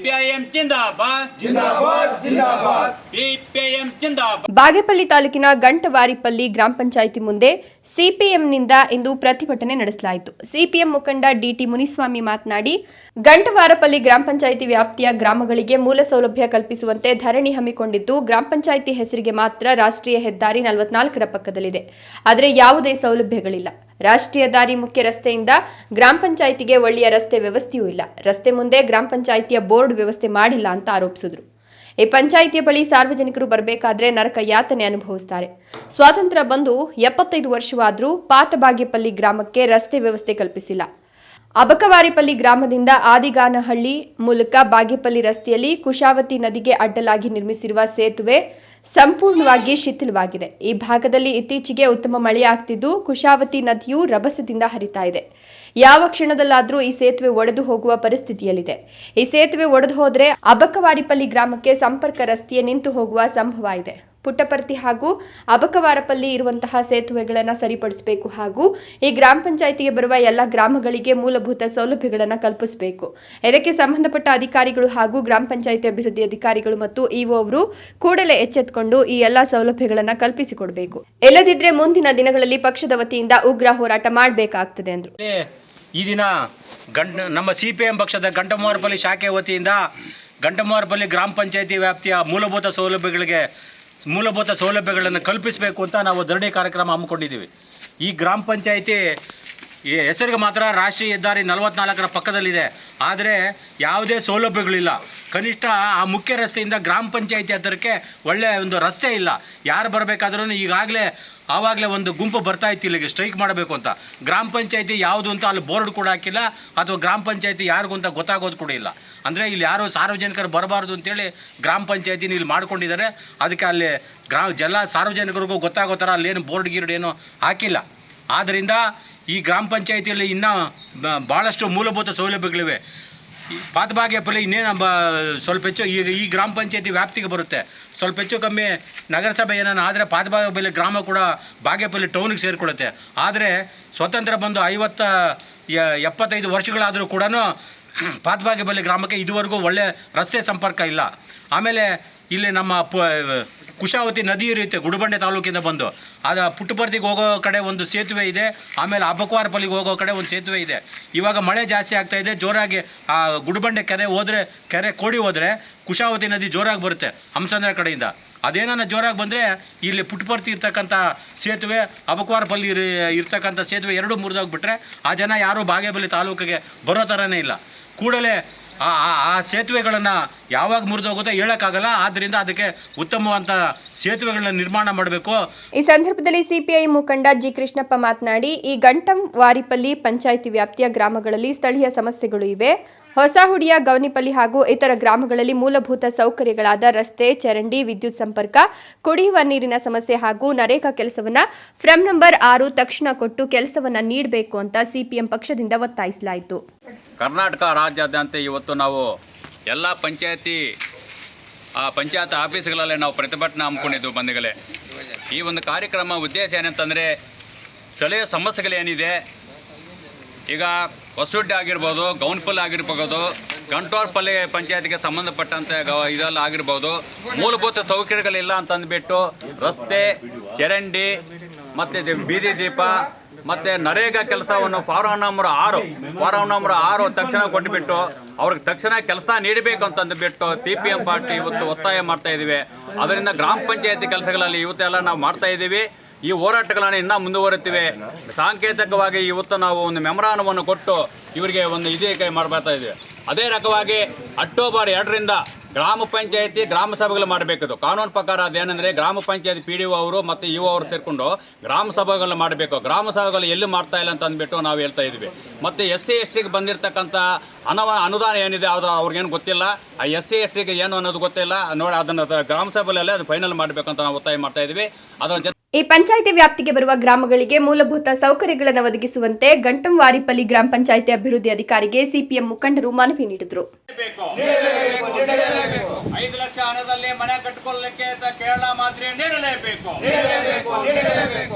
CPIM ಜಿಂದಾಬಾದ್ ಜಿಂದಾಬಾದ್ ಜಿಂದಾಬಾದ್ CPIM ಜಿಂದಾಬಾದ್. ಬಾಗೇಪಲ್ಲಿ ತಾಲೂಕಿನ ಗಂಟವಾರಿಪಲ್ಲಿ ಗ್ರಾಮ ಪಂಚಾಯಿತಿ ಮುಂದೆ ಸಿಪಿಎಂನಿಂದ ಇಂದು ಪ್ರತಿಭಟನೆ ನಡೆಸಲಾಯಿತು. ಸಿಪಿಎಂ ಮುಖಂಡ ಡಿಟಿ ಮುನಿಸ್ವಾಮಿ ಮಾತನಾಡಿ, ಗಂಟವಾರಪಲ್ಲಿ ಗ್ರಾಮ ಪಂಚಾಯಿತಿ ವ್ಯಾಪ್ತಿಯ ಗ್ರಾಮಗಳಿಗೆ ಮೂಲ ಸೌಲಭ್ಯ ಕಲ್ಪಿಸುವಂತೆ ಧರಣಿ ಹಮ್ಮಿಕೊಂಡಿದ್ದು, ಗ್ರಾಮ ಪಂಚಾಯಿತಿ ಹೆಸರಿಗೆ ಮಾತ್ರ ರಾಷ್ಟ್ರೀಯ ಹೆದ್ದಾರಿ 44ರ ಪಕ್ಕದಲ್ಲಿದೆ. ಆದರೆ ಯಾವುದೇ ಸೌಲಭ್ಯಗಳಿಲ್ಲ. ರಾಷ್ಟ್ರೀಯ ದಾರಿ ಮುಖ್ಯ ರಸ್ತೆಯಿಂದ ಗ್ರಾಮ ಪಂಚಾಯಿತಿಗೆ ಒಳ್ಳೆಯ ರಸ್ತೆ ವ್ಯವಸ್ಥೆಯೂ ಇಲ್ಲ. ರಸ್ತೆ ಮುಂದೆ ಗ್ರಾಮ ಪಂಚಾಯಿತಿಯ ಬೋರ್ಡ್ ವ್ಯವಸ್ಥೆ ಮಾಡಿಲ್ಲ ಅಂತ ಆರೋಪಿಸಿದರು. ಈ ಪಂಚಾಯಿತಿಯ ಬಳಿ ಸಾರ್ವಜನಿಕರು ಬರಬೇಕಾದ್ರೆ ನರಕ ಯಾತನೆ ಅನುಭವಿಸುತ್ತಾರೆ. ಸ್ವಾತಂತ್ರ್ಯ ಬಂದು 75 ವರ್ಷವಾದರೂ ಪಾತಬಾಗೇಪಲ್ಲಿ ಗ್ರಾಮಕ್ಕೆ ರಸ್ತೆ ವ್ಯವಸ್ಥೆ ಕಲ್ಪಿಸಿಲ್ಲ. ಅಬಕವಾರಿಪಲ್ಲಿ ಗ್ರಾಮದಿಂದ ಆದಿಗಾನಹಳ್ಳಿ ಮೂಲಕ ಬಾಗೇಪಲ್ಲಿ ರಸ್ತೆಯಲ್ಲಿ ಕುಶಾವತಿ ನದಿಗೆ ಅಡ್ಡಲಾಗಿ ನಿರ್ಮಿಸಿರುವ ಸೇತುವೆ ಸಂಪೂರ್ಣವಾಗಿ ಶಿಥಿಲವಾಗಿದೆ. ಈ ಭಾಗದಲ್ಲಿ ಇತ್ತೀಚೆಗೆ ಉತ್ತಮ ಮಳೆಯಾಗ್ತಿದ್ದು ಕುಶಾವತಿ ನದಿಯು ರಭಸದಿಂದ ಹರಿತಾ ಇದೆ. ಯಾವ ಕ್ಷಣದಲ್ಲಾದರೂ ಈ ಸೇತುವೆ ಒಡೆದು ಹೋಗುವ ಪರಿಸ್ಥಿತಿಯಲ್ಲಿದೆ. ಈ ಸೇತುವೆ ಒಡೆದು ಹೋದರೆ ಅಬಕವಾರಿಪಲ್ಲಿ ಗ್ರಾಮಕ್ಕೆ ಸಂಪರ್ಕ ರಸ್ತೆಯೇ ನಿಂತು ಹೋಗುವ ಸಂಭವ ಇದೆ. ಪುಟ್ಟಪರ್ತಿ ಹಾಗೂ ಅಬಕವಾರಪಲ್ಲಿ ಇರುವಂತಹ ಸೇತುವೆಗಳನ್ನು ಸರಿಪಡಿಸಬೇಕು ಹಾಗೂ ಈ ಗ್ರಾಮ ಪಂಚಾಯಿತಿಗೆ ಬರುವ ಎಲ್ಲ ಗ್ರಾಮಗಳಿಗೆ ಮೂಲಭೂತ ಸೌಲಭ್ಯಗಳನ್ನು ಕಲ್ಪಿಸಬೇಕು. ಇದಕ್ಕೆ ಸಂಬಂಧಪಟ್ಟ ಅಧಿಕಾರಿಗಳು ಹಾಗೂ ಗ್ರಾಮ ಪಂಚಾಯಿತಿ ಅಭಿವೃದ್ಧಿ ಅಧಿಕಾರಿಗಳು ಮತ್ತು ಇಒ ಅವರು ಕೂಡಲೇ ಎಚ್ಚೆತ್ತುಕೊಂಡು ಈ ಎಲ್ಲ ಸೌಲಭ್ಯಗಳನ್ನು ಕಲ್ಪಿಸಿಕೊಡಬೇಕು. ಇಲ್ಲದಿದ್ದರೆ ಮುಂದಿನ ದಿನಗಳಲ್ಲಿ ಪಕ್ಷದ ವತಿಯಿಂದ ಉಗ್ರ ಹೋರಾಟ ಮಾಡಬೇಕಾಗ್ತದೆ ಎಂದರು. ಈ ದಿನ ನಮ್ಮ ಸಿಪಿಎಂ ಪಕ್ಷದ ಗಂಟಮವಾರಪಲ್ಲಿ ಶಾಖೆ ವತಿಯಿಂದ ಗಂಟಮವಾರಪಲ್ಲಿ ಗ್ರಾಮ ಪಂಚಾಯಿತಿ ವ್ಯಾಪ್ತಿಯ ಮೂಲಭೂತ ಸೌಲಭ್ಯಗಳನ್ನು ಕಲ್ಪಿಸಬೇಕು ಅಂತ ನಾವು ಧರಣಿ ಕಾರ್ಯಕ್ರಮ ಹಮ್ಮಿಕೊಂಡಿದ್ದೀವಿ. ಈ ಗ್ರಾಮ ಪಂಚಾಯಿತಿ ಹೆಸರಿಗೆ ಮಾತ್ರ ರಾಷ್ಟ್ರೀಯ ಹೆದ್ದಾರಿ 44ರ ಪಕ್ಕದಲ್ಲಿದೆ. ಆದರೆ ಯಾವುದೇ ಸೌಲಭ್ಯಗಳಿಲ್ಲ. ಕನಿಷ್ಠ ಆ ಮುಖ್ಯ ರಸ್ತೆಯಿಂದ ಗ್ರಾಮ ಪಂಚಾಯಿತಿ ಹತ್ತಿರಕ್ಕೆ ಒಳ್ಳೆಯ ಒಂದು ರಸ್ತೆ ಇಲ್ಲ. ಯಾರು ಬರಬೇಕಾದ್ರೂ ಆವಾಗಲೇ ಒಂದು ಗುಂಪು ಬರ್ತಾ ಇತ್ತು ಇಲ್ಲಿಗೆ ಸ್ಟ್ರೈಕ್ ಮಾಡಬೇಕು ಅಂತ. ಗ್ರಾಮ ಪಂಚಾಯಿತಿ ಯಾವುದು ಅಂತ ಅಲ್ಲಿ ಬೋರ್ಡ್ ಕೂಡ ಹಾಕಿಲ್ಲ, ಅಥವಾ ಗ್ರಾಮ ಪಂಚಾಯಿತಿ ಯಾರಿಗೂ ಅಂತ ಗೊತ್ತಾಗೋದು ಕೂಡ ಇಲ್ಲ. ಅಂದರೆ ಇಲ್ಲಿ ಯಾರು ಸಾರ್ವಜನಿಕರು ಬರಬಾರ್ದು ಅಂತೇಳಿ ಗ್ರಾಮ ಪಂಚಾಯಿತಿನ ಇಲ್ಲಿ ಮಾಡ್ಕೊಂಡಿದ್ದಾರೆ. ಅದಕ್ಕೆ ಅಲ್ಲಿ ಎಲ್ಲ ಸಾರ್ವಜನಿಕರಿಗೂ ಗೊತ್ತಾಗೋ ಥರ ಅಲ್ಲೇನು ಬೋರ್ಡ್ ಗೀರ್ಡ್ ಏನು ಹಾಕಿಲ್ಲ. ಆದ್ದರಿಂದ ಈ ಗ್ರಾಮ ಪಂಚಾಯಿತಿಯಲ್ಲಿ ಇನ್ನೂ ಭಾಳಷ್ಟು ಮೂಲಭೂತ ಸೌಲಭ್ಯಗಳಿವೆ. ಪಾತಬಾಗೇಪಲ್ಲಿ ಇನ್ನೇನು ಸ್ವಲ್ಪ ಹೆಚ್ಚು ಈ ಗ್ರಾಮ ಪಂಚಾಯಿತಿ ವ್ಯಾಪ್ತಿಗೆ ಬರುತ್ತೆ. ಸ್ವಲ್ಪ ಹೆಚ್ಚು ಕಮ್ಮಿ ನಗರಸಭೆ ಏನಾನ ಆದರೆ ಪಾತಬಾಗೇಪಲ್ಲಿ ಗ್ರಾಮ ಕೂಡ ಬಾಗೇಪಲ್ಲಿ ಟೌನಿಗೆ ಸೇರಿಕೊಳ್ಳುತ್ತೆ. ಆದರೆ ಸ್ವತಂತ್ರ ಬಂದು 75 ವರ್ಷಗಳಾದರೂ ಕೂಡ ಪಾತಬಾಗೇಪಲ್ಲಿ ಗ್ರಾಮಕ್ಕೆ ಇದುವರೆಗೂ ಒಳ್ಳೆ ರಸ್ತೆ ಸಂಪರ್ಕ ಇಲ್ಲ. ಆಮೇಲೆ ಇಲ್ಲಿ ನಮ್ಮ ಕುಶಾವತಿ ನದಿ ಇರುತ್ತೆ ಗುಡಿಬಂಡೆ ತಾಲೂಕಿಂದ ಬಂದು, ಅದು ಪುಟ್ಟಪರ್ತಿಗೆ ಹೋಗೋ ಕಡೆ ಒಂದು ಸೇತುವೆ ಇದೆ. ಆಮೇಲೆ ಅಬಕವಾರಪಲ್ಲಿಗೆ ಹೋಗೋ ಕಡೆ ಒಂದು ಸೇತುವೆ ಇದೆ. ಇವಾಗ ಮಳೆ ಜಾಸ್ತಿ ಆಗ್ತಾಯಿದೆ. ಜೋರಾಗಿ ಆ ಗುಡಿಬಂಡೆ ಕೆರೆ ಕೋಡಿ ಹೋದರೆ ಕುಶಾವತಿ ನದಿ ಜೋರಾಗಿ ಬರುತ್ತೆ ಹಂಸಂದ್ರ ಕಡೆಯಿಂದ. ಅದೇನಾನ ಜೋರಾಗಿ ಬಂದರೆ ಇಲ್ಲಿ ಪುಟ್ಟಪರ್ತಿ ಇರ್ತಕ್ಕಂಥ ಸೇತುವೆ, ಅಬಕವಾರಪಲ್ಲಿ ಇರ್ತಕ್ಕಂಥ ಸೇತುವೆ ಎರಡೂ ಮುರಿದೋಗ್ಬಿಟ್ರೆ ಆ ಜನ ಯಾರೂ ಬಾಗೇಪಲ್ಲಿ ತಾಲೂಕಿಗೆ ಬರೋ ಥರನೇ ಇಲ್ಲ. ಕೂಡಲೇ ಆ ಸೇತುವೆಗಳನ್ನು ಯಾವಾಗ ಮುರಿದೋಗುತ್ತೋ ಹೇಳೋಕ್ಕಾಗಲ್ಲ. ಆದ್ದರಿಂದ ಅದಕ್ಕೆ ಉತ್ತಮವಾದ ಸೇತುವೆಗಳನ್ನ ನಿರ್ಮಾಣ ಮಾಡಬೇಕು. ಈ ಸಂದರ್ಭದಲ್ಲಿ ಸಿಪಿಐ ಮುಖಂಡ ಜಿ ಕೃಷ್ಣಪ್ಪ ಮಾತನಾಡಿ, ಈ ಗಂಟವಾರಿಪಲ್ಲಿ ಪಂಚಾಯಿತಿ ವ್ಯಾಪ್ತಿಯ ಗ್ರಾಮಗಳಲ್ಲಿ ಸ್ಥಳೀಯ ಸಮಸ್ಯೆಗಳು ಇವೆ. ಹೊಸಹುಡಿಯ ಗೌನಿಪಲ್ಲಿ ಹಾಗೂ ಇತರ ಗ್ರಾಮಗಳಲ್ಲಿ ಮೂಲಭೂತ ಸೌಕರ್ಯಗಳಾದ ರಸ್ತೆ, ಚರಂಡಿ, ವಿದ್ಯುತ್ ಸಂಪರ್ಕ, ಕುಡಿಯುವ ನೀರಿನ ಸಮಸ್ಯೆ ಹಾಗೂ ನರೇಗಾ ಕೆಲಸವನ್ನ ಫ್ರಮ್ ನಂಬರ್ 6 ತಕ್ಷಣ ಕೊಟ್ಟು ಕೆಲಸವನ್ನ ನೀಡಬೇಕು ಅಂತ ಸಿಪಿಎಂ ಪಕ್ಷದಿಂದ ಒತ್ತಾಯಿಸಲಾಯಿತು. ಕರ್ನಾಟಕ ರಾಜ್ಯಾದ್ಯಂತ ಇವತ್ತು ನಾವು ಎಲ್ಲ ಪಂಚಾಯತ್ ಆಫೀಸ್ಗಳಲ್ಲೇ ನಾವು ಪ್ರತಿಭಟನೆ ಹಮ್ಮಿಕೊಂಡಿದ್ದು ಬಂಧುಗಳೇ. ಈ ಒಂದು ಕಾರ್ಯಕ್ರಮ ಉದ್ದೇಶ ಏನಂತಂದರೆ, ಸ್ಥಳೀಯ ಸಮಸ್ಯೆಗಳೇನಿದೆ, ಈಗ ಹೊಸಡ್ಡಿ ಆಗಿರ್ಬೋದು, ಗೌನಪಲ್ಲಿ ಆಗಿರ್ಬೋದು, ಗಂಟವಾರಪಲ್ಲಿ ಪಂಚಾಯತ್ಗೆ ಸಂಬಂಧಪಟ್ಟಂತೆ ಇದೆಲ್ಲ ಆಗಿರ್ಬೋದು, ಮೂಲಭೂತ ಸೌಕರ್ಯಗಳಿಲ್ಲ ಅಂತಂದ್ಬಿಟ್ಟು ರಸ್ತೆ, ಚರಂಡಿ ಮತ್ತು ಬೀದಿ ದೀಪ ಮತ್ತು ನರೇಗಾ ಕೆಲಸವನ್ನು ಫಾರಂ ನಂಬರ್ 6 ತಕ್ಷಣ ಕೊಟ್ಟುಬಿಟ್ಟು ಅವ್ರಿಗೆ ತಕ್ಷಣ ಕೆಲಸ ನೀಡಬೇಕು ಅಂತಂದುಬಿಟ್ಟು ಸಿಪಿಎಂ ಪಾರ್ಟಿ ಇವತ್ತು ಒತ್ತಾಯ ಮಾಡ್ತಾ ಇದ್ದೀವಿ. ಅದರಿಂದ ಗ್ರಾಮ ಪಂಚಾಯತಿ ಕೆಲಸಗಳಲ್ಲಿ ಇವತ್ತೆಲ್ಲ ನಾವು ಮಾಡ್ತಾ ಇದ್ದೀವಿ. ಈ ಹೋರಾಟಗಳನ್ನು ಇನ್ನೂ ಮುಂದುವರಿತೀವಿ. ಸಾಂಕೇತಿಕವಾಗಿ ಇವತ್ತು ನಾವು ಒಂದು ಮೆಮೊರಾಂಡವನ್ನು ಕೊಟ್ಟು ಇವರಿಗೆ ಒಂದು ಕೈ ಮಾಡ್ತಾ ಇದ್ದೀವಿ. ಅದೇ ರಕವಾಗಿ ಅಕ್ಟೋಬರ್ 2ರಿಂದ ಗ್ರಾಮ ಪಂಚಾಯತಿ ಗ್ರಾಮ ಸಭೆಗಳು ಮಾಡಬೇಕದು ಕಾನೂನು ಪ್ರಕಾರ. ಅದೇನೆಂದರೆ ಗ್ರಾಮ ಪಂಚಾಯತಿ PDO ಅವರು ಮತ್ತು ಇಒ ಅವರು ಸೇರಿಕೊಂಡು ಗ್ರಾಮ ಸಭೆಗಳು ಮಾಡಬೇಕು. ಗ್ರಾಮ ಸಭೆಗಳು ಎಲ್ಲಿ ಮಾಡ್ತಾ ಇಲ್ಲ ಅಂತ ಅಂದ್ಬಿಟ್ಟು ನಾವು ಹೇಳ್ತಾ ಇದ್ವಿ. ಮತ್ತು SC/STಗೆ ಬಂದಿರತಕ್ಕಂಥ ಅನುದಾನ ಏನಿದೆ ಅದು ಅವ್ರಿಗೇನು ಗೊತ್ತಿಲ್ಲ. ಆ SC/STಗೆ ಏನು ಅನ್ನೋದು ಗೊತ್ತಿಲ್ಲ. ನೋಡಿ, ಅದನ್ನು ಗ್ರಾಮ ಸಭೆಯಲ್ಲೇ ಅದು ಫೈನಲ್ ಮಾಡಬೇಕಂತ ನಾವು ಒತ್ತಾಯ ಮಾಡ್ತಾ ಇದ್ವಿ. ಅದರ ಜೊತೆ ಈ ಪಂಚಾಯಿತಿ ವ್ಯಾಪ್ತಿಗೆ ಬರುವ ಗ್ರಾಮಗಳಿಗೆ ಮೂಲಭೂತ ಸೌಕರ್ಯಗಳನ್ನು ಒದಗಿಸುವಂತೆ ಗಂಟವಾರಿಪಲ್ಲಿ ಗ್ರಾಮ ಪಂಚಾಯಿತಿ ಅಭಿವೃದ್ಧಿ ಅಧಿಕಾರಿಗೆ ಸಿಪಿಎಂ ಮುಖಂಡರು ಮನವಿ ನೀಡಿದರು. 5 ಲಕ್ಷ ಹಣದಲ್ಲಿ ಮನೆ ಕಟ್ಟಿಕೊಳ್ಳಲಿಕ್ಕೆ ಕೇರಳ ಮಾದರಿ ನೀಡಲೇಬೇಕು.